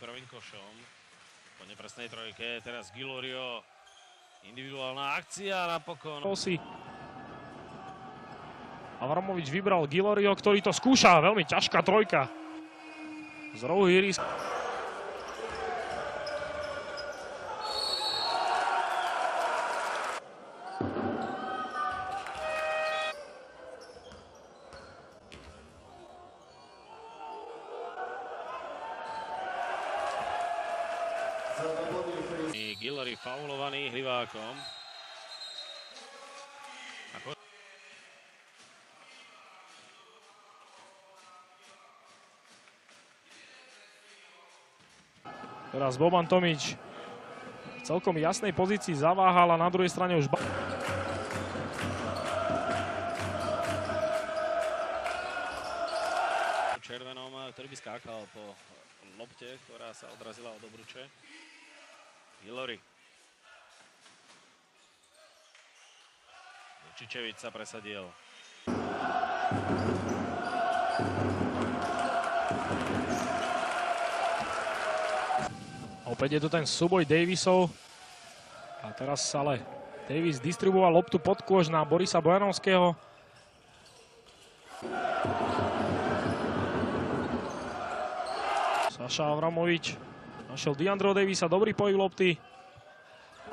prvým košom. Po nepresnej trojke, teraz Gilorio. Individuálna akcia napokon. Avramovič vybral Gilorio, ktorý to skúša. Veľmi ťažká trojka. Z rohu ihriska. Gilary faulovaný Hlivákom. Teraz Boban Tomič v celkom jasnej pozícii zaváhal a na druhej strane už... Červenom, ktorý by skákal po lopte, ktorá sa odrazila od obruče. Gilary. Vučičevič sa presadil. Opäť je to ten súboj Davisov. A teraz ale Davis distribuoval loptu pod kôž na Borisa Bojanovského. Saša Avramovič našiel Deandreho Davisa, dobrý pohyb lopty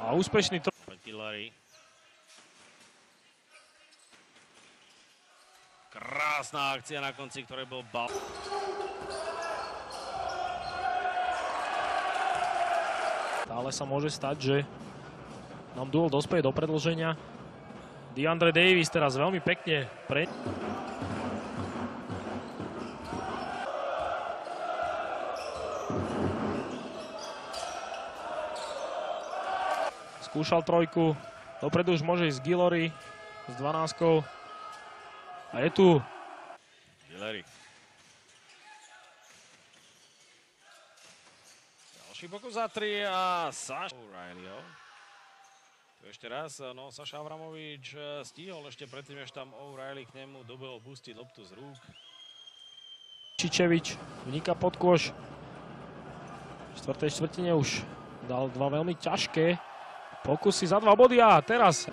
a úspešný Gilary. Krásna akcia na konci, ktorej bol bal. Stále sa môže stať, že nám duel dospeje do predĺženia. Deandre Davis teraz veľmi pekne skúšal trojku. Dopredu už môže ísť Gilary s 12-kou. A je tu Gilary. Ďalší pokus za 3 a Saša O'Reillyho. Tu ešte raz, no Saša Avramovič stihol ešte predtým, než tam O'Reilly k nemu dobehol pustiť loptu z rúk. Čičevič vniká pod koš. V štvrtej štvrtine už dal dva veľmi ťažké pokusy za 2 body a teraz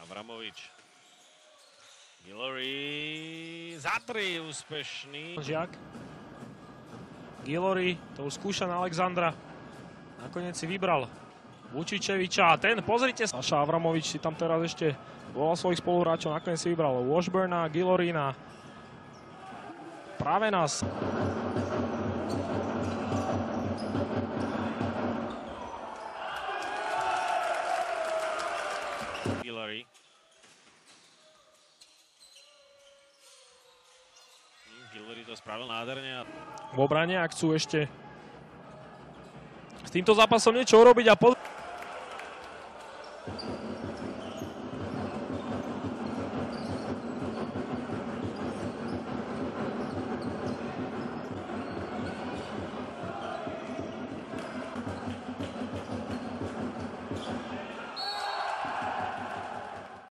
Avramovič. Gilary za 3 úspešný. Žiak. Gilary to už skúša na Alexandra. Nakoniec si vybral Vučičeviča a ten, pozrite sa. Saša Avramovič si tam teraz ešte volal svojich spoluhráčov. Nakoniec si vybral Washburna, Gilary na práve nás. Gilary. Gilary to spravil nádherne. V obrane, ak chcú ešte s týmto zápasom niečo urobiť a